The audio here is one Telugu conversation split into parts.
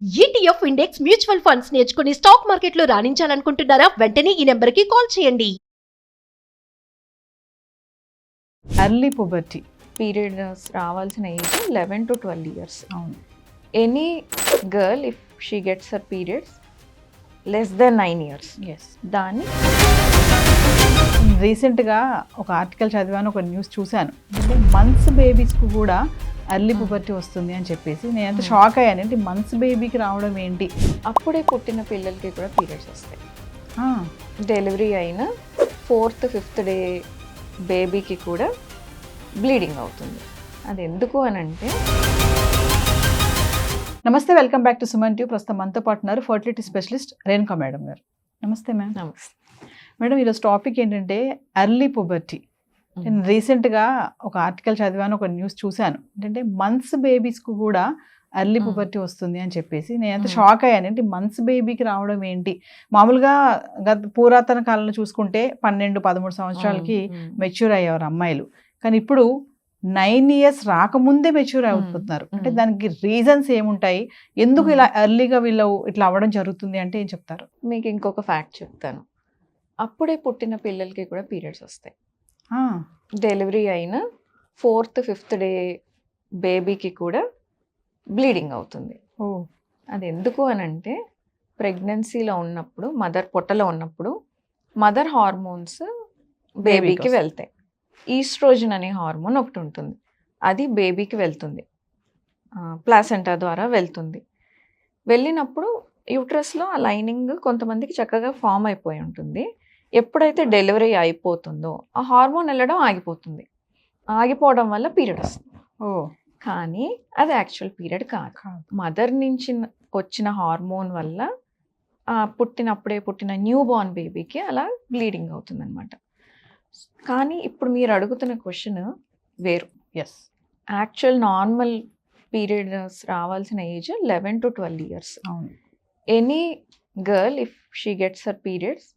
ఈటీఎఫ్ ఇండెక్స్ మ్యూచువల్ ఫండ్స్ నేర్చుకుని స్టాక్ మార్కెట్లో రాణించాలనుకుంటున్నారా? వెంటనే ఈ నెంబర్కి కాల్ చేయండి. ఎర్లీ పుబర్టీ పీరియడ్స్ రావాల్సిన ఏజ్ 11 to 12 years. అవును. Any girl if she gets her periods less than 9 years, yes. దాన్ని రీసెంట్గా ఒక ఆర్టికల్ చదివాను, ఒక న్యూస్ చూశాను. అంటే మంత్స్ బేబీస్కి కూడా ఎర్లీ పుబర్టీ వస్తుంది అని చెప్పేసి నేను ఎంత షాక్ అయ్యాను. ఏంటి మంత్స్ బేబీకి రావడం ఏంటి? అప్పుడే పుట్టిన పిల్లలకి కూడా పీరియడ్స్ వస్తాయి. డెలివరీ అయిన 4th 5th డే బేబీకి కూడా బ్లీడింగ్ అవుతుంది. అది ఎందుకు అని అంటే, నమస్తే, welcome back to Suman tube. ప్రస్తుతం మనతో పాటు ఉన్నారు ఫర్టిలిటీ స్పెషలిస్ట్ రేణుకా మేడం గారు. నమస్తే మ్యామ్. నమస్తే మేడం, ఈరోజు టాపిక్ ఏంటంటే ఎర్లీ పుబర్టీ. నేను రీసెంట్గా ఒక ఆర్టికల్ చదివాను, ఒక న్యూస్ చూశాను. ఏంటంటే మంత్స్ బేబీస్కి కూడా ఎర్లీ పుబర్టీ వస్తుంది అని చెప్పేసి నేను ఎంత షాక్ అయ్యాను. ఏంటి మంత్స్ బేబీకి రావడం ఏంటి? మామూలుగా పురాతన కాలంలో చూసుకుంటే 12-13 సంవత్సరాలకి మెచ్యూర్ అయ్యేవారు అమ్మాయిలు. కానీ ఇప్పుడు 9 years రాకముందే మెచ్యూర్ అయిపోతున్నారు. అంటే దానికి రీజన్స్ ఏముంటాయి? ఎందుకు ఇలా ఎర్లీగా వీళ్ళు ఇట్లా అవ్వడం జరుగుతుంది అంటే ఏం చెప్తారు? మీకు ఇంకొక ఫ్యాక్ట్ చెప్తాను. అప్పుడే పుట్టిన పిల్లలకి కూడా పీరియడ్స్ వస్తాయి. డెలివరీ అయిన 4th 5th డే బేబీకి కూడా బ్లీడింగ్ అవుతుంది. ఓ, అది ఎందుకు అని అంటే, ప్రెగ్నెన్సీలో ఉన్నప్పుడు, మదర్ పొట్టలో ఉన్నప్పుడు మదర్ హార్మోన్స్ బేబీకి వెళ్తాయి. ఈస్ట్రోజన్ అనే హార్మోన్ ఒకటి ఉంటుంది, అది బేబీకి వెళ్తుంది, ప్లాసెంటా ద్వారా వెళ్తుంది. వెళ్ళినప్పుడు యూట్రస్లో ఆ లైనింగ్ కొంతమందికి చక్కగా ఫామ్ అయిపోయి ఉంటుంది. ఎప్పుడైతే డెలివరీ అయిపోతుందో ఆ హార్మోన్ వెళ్ళడం ఆగిపోతుంది. ఆగిపోవడం వల్ల పీరియడ్ వస్తుంది. ఓ, కానీ అది యాక్చువల్ పీరియడ్ కాదు. మదర్ నుంచి వచ్చిన హార్మోన్ వల్ల అప్పుడే పుట్టిన న్యూ బార్న్ బేబీకి అలా బ్లీడింగ్ అవుతుంది అనమాట. కానీ ఇప్పుడు మీరు అడుగుతున్న క్వశ్చన్ వేరు. ఎస్. యాక్చువల్ నార్మల్ పీరియడ్స్ రావాల్సిన ఏజ్ 11 to 12 years. అవును. Any girl if she gets her periods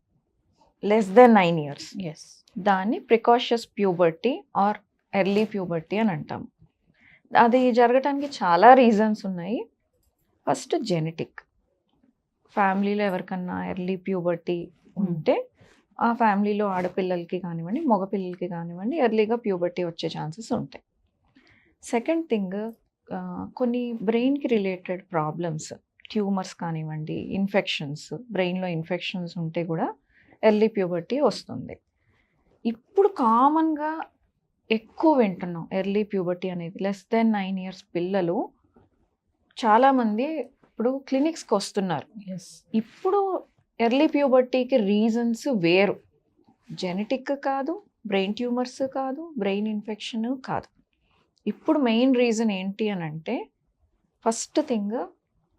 less than 9 years, yes. దాన్ని precocious puberty or early puberty అని అంటాం. అది జరగటానికి చాలా రీజన్స్ ఉన్నాయి. First genetic. ఫ్యామిలీలో ఎవరికన్నా ఎర్లీ ప్యూబర్టీ ఉంటే ఆ ఫ్యామిలీలో ఆడపిల్లలకి కానివ్వండి, మగపిల్లలకి కానివ్వండి, ఎర్లీగా ప్యూబర్టీ వచ్చే ఛాన్సెస్ ఉంటాయి. సెకండ్ థింగ్, కొన్ని బ్రెయిన్కి రిలేటెడ్ ప్రాబ్లమ్స్, ట్యూమర్స్ కానివ్వండి, ఇన్ఫెక్షన్స్, బ్రెయిన్లో ఇన్ఫెక్షన్స్ ఉంటే కూడా ఎర్లీ ప్యూబర్టీ వస్తుంది. ఇప్పుడు కామన్గా ఎక్కువ వింటున్నాం ఎర్లీ ప్యూబర్టీ అనేది. లెస్ దెన్ 9 years పిల్లలు చాలామంది ఇప్పుడు క్లినిక్స్కి వస్తున్నారు. ఎస్. ఇప్పుడు ఎర్లీ ప్యూబర్టీకి రీజన్స్ వేరు. జెనెటిక్ కాదు, బ్రెయిన్ ట్యూమర్స్ కాదు, బ్రెయిన్ ఇన్ఫెక్షన్ కాదు. ఇప్పుడు మెయిన్ రీజన్ ఏంటి అని అంటే, first thing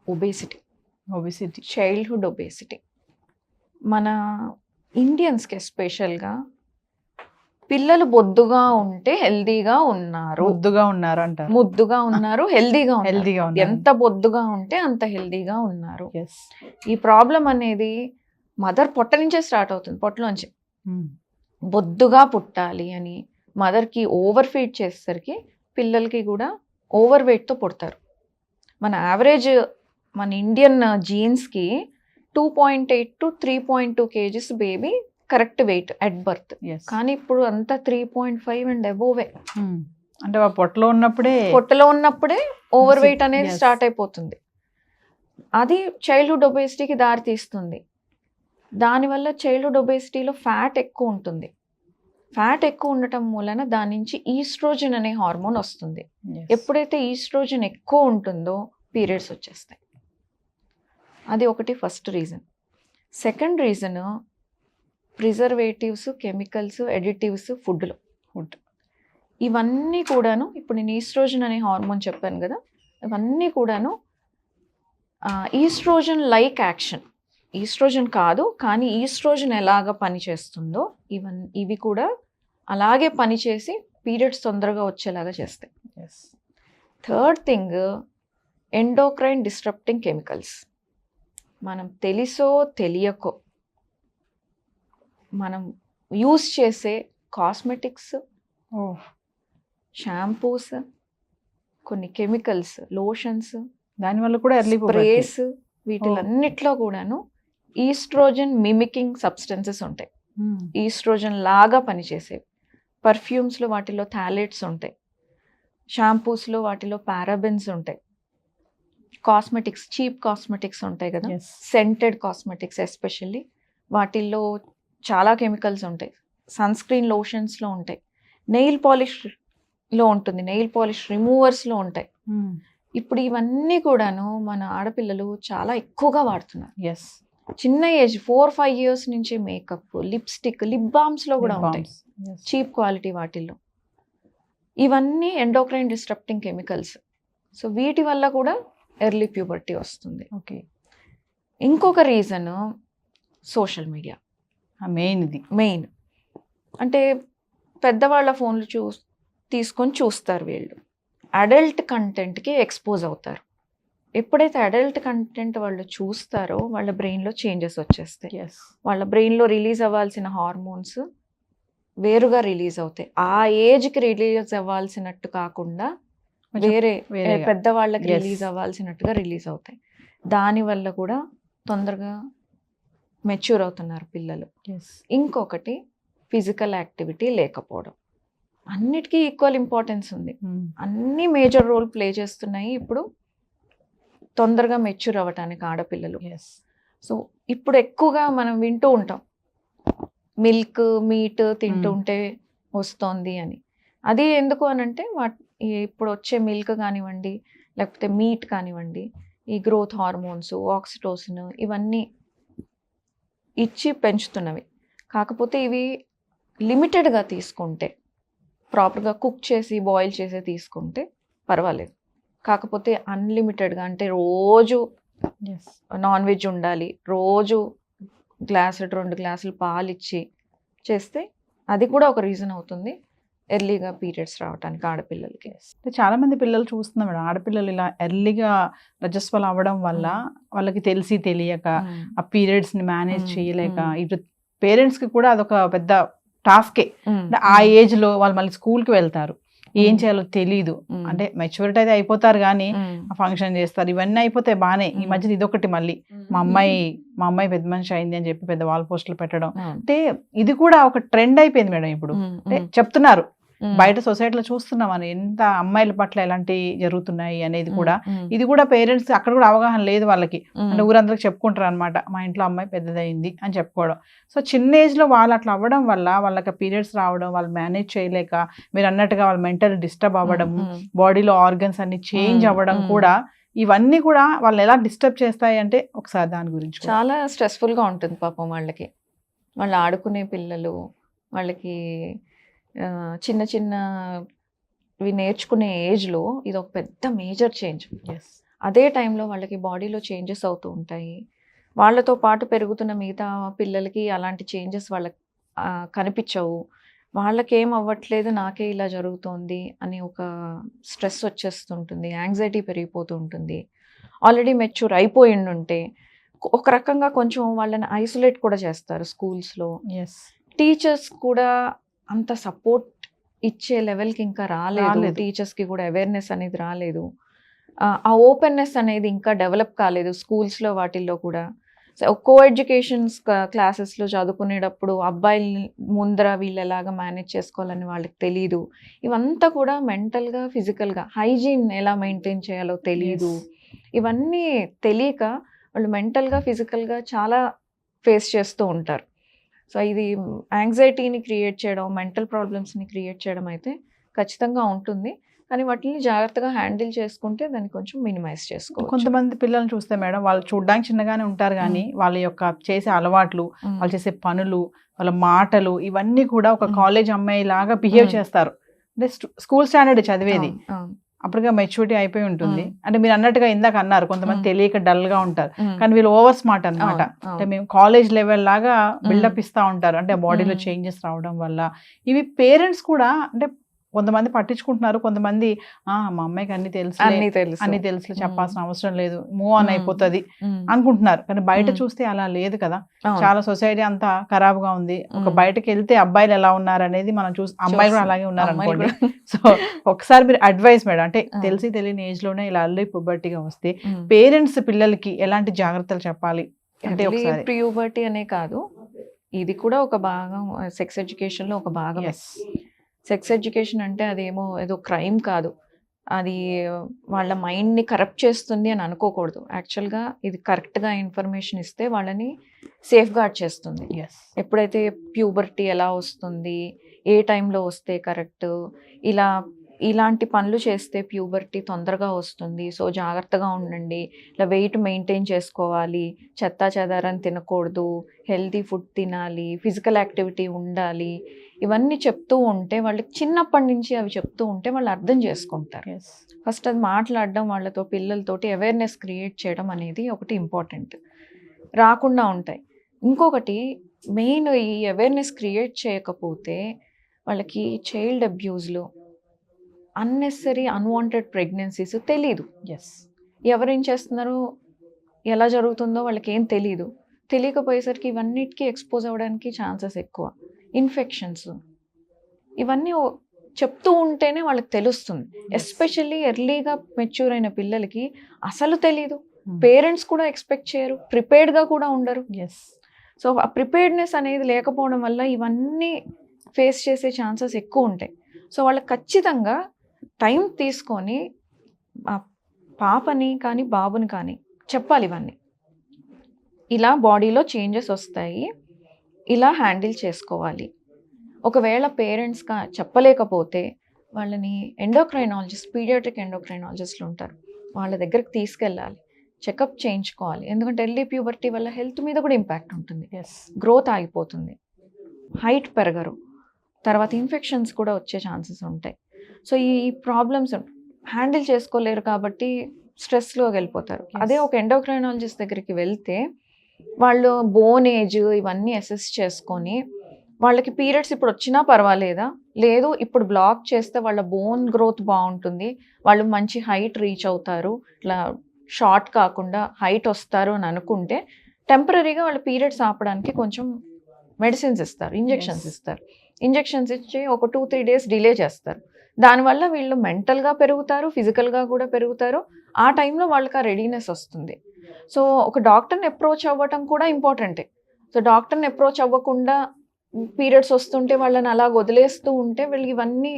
obesity. Obesity, childhood obesity. మన ఇండియన్స్కి ఎస్పెషల్గా పిల్లలు బొద్దుగా ఉంటే హెల్దీగా ఉన్నారు, ముద్దుగా ఉన్నారు అంటారు. ముద్దుగా ఉన్నారు, హెల్దీగా హెల్దీగా ఉన్నారు. ఉన్నారు. ఎంత బొద్దుగా ఉంటే అంత హెల్దీగా ఉన్నారు. ఎస్. ఈ ప్రాబ్లం అనేది మదర్ పొట్ట నుంచే స్టార్ట్ అవుతుంది. పొట్టలోంచి బొద్దుగా పుట్టాలి అని మదర్కి ఓవర్ ఫీడ్ చేసేసరికి పిల్లలకి కూడా ఓవర్ వెయిట్తో పుడతారు. మన యావరేజ్ మన ఇండియన్ జీన్స్కి 2.8 to 3.2 kgs baby correct weight at birth. కానీ ఇప్పుడు అంతా 3.5 and above. అంటే పొట్టలో ఉన్నప్పుడే ఓవర్ వెయిట్ అనేది స్టార్ట్ అయిపోతుంది. అది చైల్డ్హుడ్ ఒబేసిటీకి దారి తీస్తుంది. దానివల్ల చైల్డ్హుడ్ ఒబేసిటీలో ఫ్యాట్ ఎక్కువ ఉంటుంది. ఫ్యాట్ ఎక్కువ ఉండటం మూలన దాని నుంచి ఈస్ట్రోజన్ అనే హార్మోన్ వస్తుంది. ఎప్పుడైతే ఈస్ట్రోజన్ ఎక్కువ ఉంటుందో పీరియడ్స్ వచ్చేస్తాయి. అది ఒకటి first reason. Second reason, preservatives, chemicals, additives food. ఇవన్నీ కూడాను, ఇప్పుడు నేను ఈస్ట్రోజన్ అనే హార్మోన్ చెప్పాను కదా, ఇవన్నీ కూడాను ఈస్ట్రోజన్ లైక్ యాక్షన్. ఈస్ట్రోజన్ కాదు, కానీ ఈస్ట్రోజన్ ఎలాగ పనిచేస్తుందో ఇవి కూడా అలాగే పనిచేసి పీరియడ్స్ తొందరగా వచ్చేలాగా చేస్తాయి. Third thing, endocrine disrupting chemicals. మనం తెలుసో తెలియకో మనం యూస్ చేసే కాస్మెటిక్స్, షాంపూస్, కొన్ని కెమికల్స్, లోషన్స్, దానివల్ల కూడా ఎర్లీ స్ప్రేస్ వీటిలన్నిట్లో కూడాను ఈస్ట్రోజన్ మిమికింగ్ సబ్స్టెన్సెస్ ఉంటాయి, ఈస్ట్రోజన్ లాగా పనిచేసేవి. పర్ఫ్యూమ్స్లో వాటిలో థాలేట్స్ ఉంటాయి, షాంపూస్లో వాటిలో పారాబెన్స్ ఉంటాయి, కాస్మెటిక్స్ చీప్ కాస్మెటిక్స్ ఉంటాయి కదా, సెంటెడ్ కాస్మెటిక్స్ ఎస్పెషల్లీ వాటిల్లో చాలా కెమికల్స్ ఉంటాయి, సన్ స్క్రీన్ లోషన్స్లో ఉంటాయి, నెయిల్ పాలిష్లో ఉంటుంది, నెయిల్ పాలిష్ రిమూవర్స్లో ఉంటాయి. ఇప్పుడు ఇవన్నీ కూడాను మన ఆడపిల్లలు చాలా ఎక్కువగా వాడుతున్నారు. చిన్న ఏజ్ 4-5 years నుంచి మేకప్, లిప్స్టిక్, లిప్ బామ్స్లో కూడా ఉంటాయి చీప్ క్వాలిటీ వాటిల్లో. ఇవన్నీ ఎండోక్రైన్ డిస్టర్బింగ్ కెమికల్స్. సో వీటి వల్ల కూడా ఎర్లీ ప్యూబర్టీ వస్తుంది. ఓకే. ఇంకొక రీజన్ సోషల్ మీడియా మెయిన్. అంటే పెద్దవాళ్ళ ఫోన్లు తీసుకొని చూస్తారు వీళ్ళు, అడల్ట్ కంటెంట్కి ఎక్స్పోజ్ అవుతారు. ఎప్పుడైతే అడల్ట్ కంటెంట్ వాళ్ళు చూస్తారో వాళ్ళ బ్రెయిన్లో చేంజెస్ వచ్చేస్తాయి. వాళ్ళ బ్రెయిన్లో రిలీజ్ అవ్వాల్సిన హార్మోన్స్ వేరుగా రిలీజ్ అవుతాయి. ఆ ఏజ్కి రిలీజ్ అవ్వాల్సినట్టు కాకుండా వేరే పెద్దవాళ్ళకి రిలీజ్ అవ్వాల్సినట్టుగా రిలీజ్ అవుతాయి. దానివల్ల కూడా తొందరగా మెచ్యూర్ అవుతున్నారు పిల్లలు. ఇంకొకటి ఫిజికల్ యాక్టివిటీ లేకపోవడం. అన్నిటికీ ఈక్వల్ ఇంపార్టెన్స్ ఉంది, అన్ని మేజర్ రోల్ ప్లే చేస్తున్నాయి ఇప్పుడు తొందరగా మెచ్యూర్ అవ్వటానికి ఆడపిల్లలు. సో ఇప్పుడు ఎక్కువగా మనం వింటూ ఉంటాం మిల్క్ మీట్ తింటుంటే వస్తుంది అని. అది ఎందుకు అనంటే ఇప్పుడు వచ్చే మిల్క్ కానివ్వండి లేకపోతే మీట్ కానివ్వండి, ఈ గ్రోత్ హార్మోన్స్, ఆక్సిటోసిన్ ఇవన్నీ ఇచ్చి పెంచుతున్నవి. కాకపోతే ఇవి లిమిటెడ్గా తీసుకుంటే, ప్రాపర్గా కుక్ చేసి బాయిల్ చేసి తీసుకుంటే పర్వాలేదు. కాకపోతే అన్లిమిటెడ్గా అంటే రోజు నాన్ వెజ్ ఉండాలి, రోజు 1-2 గ్లాసులు పాలు ఇచ్చి చేస్తే అది కూడా ఒక రీజన్ అవుతుంది ఎర్లీగా పీరియడ్స్ రావడానికి ఆడపిల్లలకి. చాలా మంది పిల్లలు చూస్తున్నాం మేడం, ఆడపిల్లలు ఇలా ఎర్లీగా రజస్వలు అవ్వడం వల్ల వాళ్ళకి తెలిసి తెలియక ఆ పీరియడ్స్ ని మేనేజ్ చేయలేక, ఇప్పుడు పేరెంట్స్ కి కూడా అదొక పెద్ద టాస్కే. ఆ ఏజ్ లో వాళ్ళు మళ్ళీ స్కూల్ కి వెళ్తారు, ఏం చేయాలో తెలీదు. అంటే మెచ్యూరిటీ అయితే అయిపోతారు కానీ ఫంక్షన్ చేస్తారు, ఇవన్నీ అయిపోతాయి బానే. ఈ మధ్యన ఇదొకటి మళ్ళీ మా అమ్మాయి పెద్ద మనిషి అయింది అని చెప్పి పెద్ద వాల్ పోస్టులు పెట్టడం, అంటే ఇది కూడా ఒక ట్రెండ్ అయిపోయింది మేడం ఇప్పుడు. అంటే చెప్తున్నారు బయట సొసైటీలో చూస్తున్నాం అని ఎంత అమ్మాయిల పట్ల ఎలాంటి జరుగుతున్నాయి అనేది కూడా. ఇది కూడా పేరెంట్స్ అక్కడ కూడా అవగాహన లేదు వాళ్ళకి. అంటే ఊరందరికి చెప్పుకుంటారు అనమాట, మా ఇంట్లో అమ్మాయి పెద్దదైంది అని చెప్పుకోవడం. సో చిన్న ఏజ్ లో వాళ్ళు అట్లా అవ్వడం వల్ల వాళ్ళకి పీరియడ్స్ రావడం, వాళ్ళు మేనేజ్ చేయలేక మీరు అన్నట్టుగా వాళ్ళు మెంటల్ డిస్టర్బ్ అవ్వడం, బాడీలో ఆర్గన్స్ అన్ని చేంజ్ అవ్వడం కూడా, ఇవన్నీ కూడా వాళ్ళు ఎలా డిస్టర్బ్ చేస్తాయి అంటే ఒకసారి దాని గురించి. చాలా స్ట్రెస్ఫుల్ గా ఉంటుంది పాపం వాళ్ళకి. వాళ్ళు ఆడుకునే పిల్లలు, వాళ్ళకి చిన్న చిన్నవి నేర్చుకునే ఏజ్లో ఇది ఒక పెద్ద మేజర్ చేంజ్. అదే టైంలో వాళ్ళకి బాడీలో చేంజెస్ అవుతూ ఉంటాయి. వాళ్ళతో పాటు పెరుగుతున్న మిగతా పిల్లలకి అలాంటి చేంజెస్ వాళ్ళకి కనిపించవు. వాళ్ళకి ఏం అవ్వట్లేదు, నాకే ఇలా జరుగుతోంది అని ఒక స్ట్రెస్ వచ్చేస్తుంటుంది, యాంగ్జైటీ పెరిగిపోతూ ఉంటుంది. ఆల్రెడీ మెచ్యూర్ అయిపోయి ఉంటే ఒక రకంగా కొంచెం వాళ్ళని ఐసోలేట్ కూడా చేస్తారు స్కూల్స్లో. టీచర్స్ కూడా అంత సపోర్ట్ ఇచ్చే లెవెల్కి ఇంకా రాలేదు. టీచర్స్కి కూడా అవేర్నెస్ అనేది రాలేదు, ఆ ఓపెన్నెస్ అనేది ఇంకా డెవలప్ కాలేదు స్కూల్స్లో వాటిల్లో కూడా. కో ఎడ్యుకేషన్స్ క్లాసెస్లో చదువుకునేటప్పుడు అబ్బాయిల ముందర వీళ్ళు ఎలాగ మేనేజ్ చేసుకోవాలని వాళ్ళకి తెలీదు. ఇవంతా కూడా మెంటల్గా ఫిజికల్గా హైజీన్ ఎలా మెయింటైన్ చేయాలో తెలీదు. ఇవన్నీ తెలియక వాళ్ళు మెంటల్గా ఫిజికల్గా చాలా ఫేస్ చేస్తూ ఉంటారు. సో ఇది యాంగ్జైటీని క్రియేట్ చేయడం, మెంటల్ ప్రాబ్లమ్స్ని క్రియేట్ చేయడం అయితే ఖచ్చితంగా ఉంటుంది. కానీ వాటిని జాగ్రత్తగా హ్యాండిల్ చేసుకుంటే దాన్ని కొంచెం మినిమైజ్ చేసుకోవచ్చు. కొంతమంది పిల్లల్ని చూస్తే మేడం, వాళ్ళు చూడడానికి చిన్నగానే ఉంటారు కానీ వాళ్ళ యొక్క చేసే అలవాట్లు, వాళ్ళు చేసే పనులు, వాళ్ళ మాటలు ఇవన్నీ కూడా ఒక కాలేజ్ అమ్మాయి లాగా బిహేవ్ చేస్తారు. అంటే స్కూల్ స్టాండర్డ్ చదివేది, అప్పటిగా మెచ్యూరిటీ అయిపోయి ఉంటుంది. అంటే మీరు అన్నట్టుగా ఇందాక అన్నారు కొంతమంది తెలియక డల్ గా ఉంటారు, కానీ వీళ్ళు ఓవర్ స్మార్ట్ అనమాట. అంటే మేము కాలేజ్ లెవెల్ లాగా బిల్డప్ ఇస్తా ఉంటారు, అంటే బాడీలో చేంజెస్ రావడం వల్ల. ఇవి పేరెంట్స్ కూడా అంటే కొంతమంది పట్టించుకుంటున్నారు, కొంతమంది మా అమ్మాయికి అన్ని తెలుసు అన్ని తెలుసు. అన్ని తెలుసు చెప్పాల్సిన అవసరం లేదు, మూవ్ ఆన్ అయిపోతుంది మ్మ్. అనుకుంటున్నారు. కానీ బయట మ్మ్. చూస్తే అలా లేదు కదా. అవును. చాలా సొసైటీ అంతా ఖరాబ్ గా ఉంది. ఒక మ్మ్. బయటకి వెళ్తే అబ్బాయిలు ఎలా ఉన్నారు అనేది మనం అమ్మాయిలు కూడా చూస్తాం. అలాగే ఉన్నారు అమ్మాయిలు అనుకోండి. కూడా. సో ఒకసారి మీరు అడ్వైస్ మేడం, అంటే ఆ. తెలిసి తెలియని ఏజ్ లోనే ఇలా అల్లి పుబర్టీగా వస్తే మ్మ్. పేరెంట్స్ పిల్లలకి ఎలాంటి జాగ్రత్తలు చెప్పాలి అంటే ఎర్లీ ఒకసారి ప్యూబర్టీ అనే కాదు, ఇది కూడా ఒక భాగం సెక్స్ ఎడ్యుకేషన్ లో ఒక భాగం. Yes. సెక్స్ ఎడ్యుకేషన్ అంటే అదేమో ఏదో క్రైమ్ కాదు, అది వాళ్ళ మైండ్ని కరప్ట్ చేస్తుంది అని అనుకోకూడదు. యాక్చువల్గా ఇది కరెక్ట్గా ఇన్ఫర్మేషన్ ఇస్తే వాళ్ళని సేఫ్ గార్డ్ చేస్తుంది. Yes. ఎప్పుడైతే ప్యూబర్టీ ఎలా వస్తుంది, ఏ టైంలో వస్తే కరెక్ట్, ఇలాంటి పనులు చేస్తే ప్యూబర్టీ తొందరగా వస్తుంది, సో జాగ్రత్తగా ఉండండి, ఇలా వెయిట్ మెయింటైన్ చేసుకోవాలి, చెత్తా చెదారం తినకూడదు, హెల్తీ ఫుడ్ తినాలి, ఫిజికల్ యాక్టివిటీ ఉండాలి, ఇవన్నీ చెప్తూ ఉంటే వాళ్ళకి చిన్నప్పటి నుంచి అవి చెప్తూ ఉంటే వాళ్ళు అర్థం చేసుకుంటారు. Yes. ఫస్ట్ అది మాట్లాడడం, వాళ్ళతో పిల్లలతోటి అవేర్నెస్ క్రియేట్ చేయడం అనేది ఒకటి ఇంపార్టెంట్, రాకుండా ఉంటాయి. ఇంకొకటి మెయిన్, ఈ అవేర్నెస్ క్రియేట్ చేయకపోతే వాళ్ళకి చైల్డ్ అబ్యూజ్లు, అన్నెసరీ అన్వాంటెడ్ ప్రెగ్నెన్సీస్ తెలీదు. Yes. ఎవరేం చేస్తున్నారో, ఎలా జరుగుతుందో వాళ్ళకి ఏం తెలీదు. తెలియకపోయేసరికి ఇవన్నిటికీ ఎక్స్పోజ్ అవ్వడానికి ఛాన్సెస్ ఎక్కువ. ఇన్ఫెక్షన్స్, ఇవన్నీ చెప్తూ ఉంటేనే వాళ్ళకి తెలుస్తుంది. ఎస్పెషల్లీ ఎర్లీగా మెచ్యూర్ అయిన పిల్లలకి అసలు తెలీదు, పేరెంట్స్ కూడా ఎక్స్పెక్ట్ చేయరు, ప్రిపేర్డ్గా కూడా ఉండరు. Yes. సో ఆ ప్రిపేర్డ్నెస్ అనేది లేకపోవడం వల్ల ఇవన్నీ ఫేస్ చేసే ఛాన్సెస్ ఎక్కువ ఉంటాయి. సో వాళ్ళకి ఖచ్చితంగా టైం తీసుకొని ఆ పాపని కానీ బాబుని కానీ చెప్పాలి ఇవన్నీ, ఇలా బాడీలో చేంజెస్ వస్తాయి, ఇలా హ్యాండిల్ చేసుకోవాలి. ఒకవేళ పేరెంట్స్ చెప్పలేకపోతే వాళ్ళని ఎండోక్రైనాలజిస్ట్, పీడియాట్రిక్ ఎండోక్రైనాలజిస్ట్లు ఉంటారు, వాళ్ళ దగ్గరికి తీసుకెళ్ళాలి, చెకప్ చేయించుకోవాలి. ఎందుకంటే ఎర్లీ ప్యూబర్టీ వల్ల హెల్త్ మీద కూడా ఇంపాక్ట్ ఉంటుంది. Yes. గ్రోత్ ఆగిపోతుంది, హైట్ పెరగరు, తర్వాత ఇన్ఫెక్షన్స్ కూడా వచ్చే ఛాన్సెస్ ఉంటాయి. సో ఈ ప్రాబ్లమ్స్ హ్యాండిల్ చేసుకోలేరు కాబట్టి స్ట్రెస్లోకి వెళ్ళిపోతారు. Yes. అదే ఒక ఎండోక్రైనాలజిస్ట్ దగ్గరికి వెళ్తే వాళ్ళు బోన్ ఏజ్ ఇవన్నీ అసెస్ చేసుకొని, వాళ్ళకి పీరియడ్స్ ఇప్పుడు వచ్చినా పర్వాలేదా, లేదు ఇప్పుడు బ్లాక్ చేస్తే వాళ్ళ బోన్ గ్రోత్ బాగుంటుంది, వాళ్ళు మంచి హైట్ రీచ్ అవుతారు, ఇట్లా షార్ట్ కాకుండా హైట్ వస్తారు అని అనుకుంటే టెంపరీగా వాళ్ళ పీరియడ్స్ ఆపడానికి కొంచెం మెడిసిన్స్ ఇస్తారు, ఇంజెక్షన్స్ Yes. ఇస్తారు. ఇంజెక్షన్స్ ఇచ్చి ఒక 2-3 days డిలే చేస్తారు. దానివల్ల వీళ్ళు మెంటల్గా పెరుగుతారు, ఫిజికల్గా కూడా పెరుగుతారు. ఆ టైంలో వాళ్ళకి ఆ రెడీనెస్ వస్తుంది. సో ఒక డాక్టర్ని అప్రోచ్ అవ్వటం కూడా ఇంపార్టెంటే. సో డాక్టర్ని అప్రోచ్ అవ్వకుండా పీరియడ్స్ వస్తుంటే వాళ్ళని అలా వదిలేస్తూ ఉంటే వీళ్ళకి ఇవన్నీ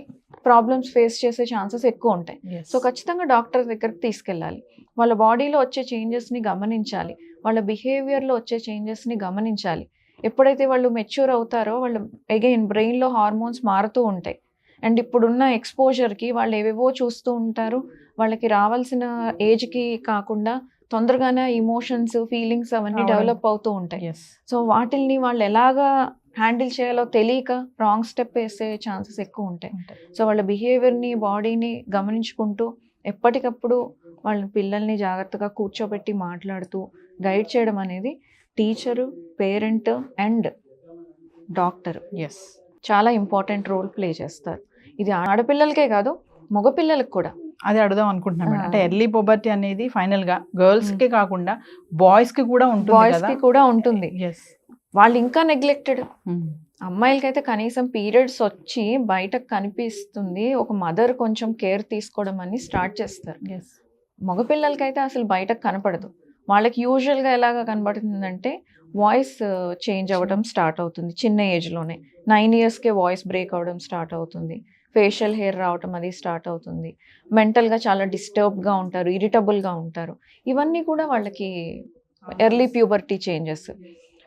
ప్రాబ్లమ్స్ ఫేస్ చేసే ఛాన్సెస్ ఎక్కువ ఉంటాయి. Yes. సో ఖచ్చితంగా డాక్టర్ దగ్గరికి తీసుకెళ్ళాలి, వాళ్ళ బాడీలో వచ్చే చేంజెస్ని గమనించాలి, వాళ్ళ బిహేవియర్లో వచ్చే చేంజెస్ని గమనించాలి. ఎప్పుడైతే వాళ్ళు మెచ్యూర్ అవుతారో వాళ్ళు అగైన్ బ్రెయిన్లో హార్మోన్స్ మారుతూ ఉంటాయి. అండ్ ఇప్పుడున్న ఎక్స్పోజర్కి వాళ్ళు ఏవేవో చూస్తూ ఉంటారు, వాళ్ళకి రావాల్సిన ఏజ్కి కాకుండా తొందరగానే ఇమోషన్స్, ఫీలింగ్స్ అవన్నీ అవును. డెవలప్ అవుతూ ఉంటాయి. Yes. సో వాటిల్ని వాళ్ళు ఎలాగా హ్యాండిల్ చేయాలో తెలియక రాంగ్ స్టెప్ వేసే ఛాన్సెస్ ఎక్కువ ఉంటాయి. సో వాళ్ళ బిహేవియర్ని, బాడీని గమనించుకుంటూ ఎప్పటికప్పుడు వాళ్ళ పిల్లల్ని జాగ్రత్తగా కూర్చోబెట్టి మాట్లాడుతూ గైడ్ చేయడం అనేది teacher, parent and doctor Yes. చాలా ఇంపార్టెంట్ రోల్ ప్లే చేస్తారు. ఇది ఆడపిల్లలకే కాదు, మగపిల్లలకు కూడా. అదే అడుగుదాం అనుకుంటున్నాను మేడం. ఆ. అంటే ఎర్లీ పుబర్టీ అనేది ఫైనల్ గా గర్ల్స్ కి కాకుండా బాయ్స్ కి కూడా ఉంటుంది బాయ్స్ కదా. కి కూడా ఉంటుంది. Yes. వాళ్ళు ఇంకా నెగ్లెక్టెడ్. Mm. అమ్మాయిలకైతే కనీసం పీరియడ్స్ వచ్చి బయటకు కనిపిస్తుంది, ఒక మదర్ కొంచెం కేర్ తీసుకోవడం అని స్టార్ట్ చేస్తారు. Yes. మగపిల్లలకైతే అసలు బయటకు కనపడదు. వాళ్ళకి యూజువల్గా ఎలాగా కనపడుతుందంటే వాయిస్ చేంజ్ అవ్వడం స్టార్ట్ అవుతుంది చిన్న ఏజ్లోనే. 9 yearsకే వాయిస్ బ్రేక్ అవ్వడం స్టార్ట్ అవుతుంది, ఫేషియల్ హెయిర్ రావటం అది స్టార్ట్ అవుతుంది, మెంటల్గా చాలా డిస్టర్బ్డ్గా ఉంటారు, ఇరిటబుల్గా ఉంటారు. ఇవన్నీ కూడా వాళ్ళకి ఎర్లీ ప్యూబర్టీ చేంజెస్.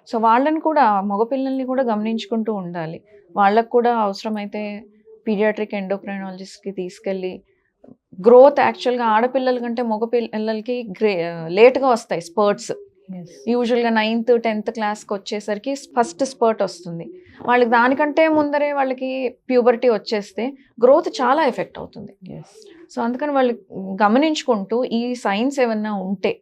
సో వాళ్ళని కూడా, మగపిల్లల్ని కూడా గమనించుకుంటూ ఉండాలి. వాళ్ళకు కూడా అవసరమైతే పీడియాట్రిక్ ఎండోక్రైనాలజిస్ట్కి తీసుకెళ్ళి, గ్రోత్ యాక్చువల్గా ఆడపిల్లల కంటే మగపిల్లలకి లేట్గా వస్తాయి స్పర్ట్స్. Yes. యూజువల్గా 9th 10th క్లాస్కి వచ్చేసరికి ఫస్ట్ స్పర్ట్ వస్తుంది. వాళ్ళకి దానికంటే ముందరే వాళ్ళకి ప్యూబర్టీ వచ్చేస్తే గ్రోత్ చాలా ఎఫెక్ట్ అవుతుంది. Yes. సో అందుకని వాళ్ళు గమనించుకుంటూ ఈ సైన్స్ ఏమన్నా ఉంటే,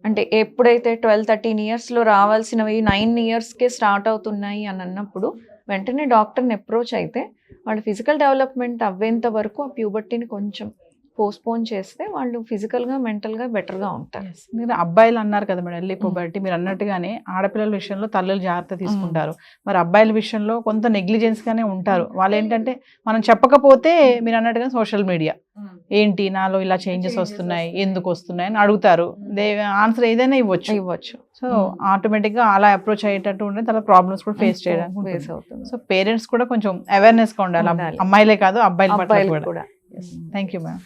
అంటే ఎప్పుడైతే 12-13 yearsలో రావాల్సినవి 9 yearsకే స్టార్ట్ అవుతున్నాయి అని అన్నప్పుడు వెంటనే డాక్టర్ని అప్రోచ్ అయితే వాళ్ళు ఫిజికల్ డెవలప్మెంట్ అవ్వేంత వరకు ఆ ప్యూబర్టీని కొంచెం పోస్ట్పోన్ చేస్తే వాళ్ళు ఫిజికల్గా మెంటల్గా బెటర్గా ఉంటారు. మీరు అబ్బాయిలు అన్నారు కదా మేడం ఎర్లీ పుబర్టీ, మీరు అన్నట్టుగానే ఆడపిల్లల విషయంలో తల్లులు జాగ్రత్త తీసుకుంటారు, మరి అబ్బాయిల విషయంలో కొంత నెగ్లిజెన్స్ గానే ఉంటారు. వాళ్ళు ఏంటంటే మనం చెప్పకపోతే మీరు అన్నట్టుగా సోషల్ మీడియా ఏంటి నాలో ఇలా చేంజెస్ వస్తున్నాయి, ఎందుకు వస్తున్నాయి అని అడుగుతారు. ఆన్సర్ ఏదైనా ఇవ్వచ్చు. సో ఆటోమేటిక్ గా అలా అప్రోచ్ అయ్యేటట్టు ఉంటే తర్వాత ప్రాబ్లమ్స్ కూడా ఫేస్ చేయడానికి ఫేస్ అవుతుంది. సో పేరెంట్స్ కూడా కొంచెం అవేర్నెస్ గా ఉండాలి, అమ్మాయిలే కాదు అబ్బాయిల పట్ల అబ్బాయిలు కూడా. కూడా. Thank you ma'am.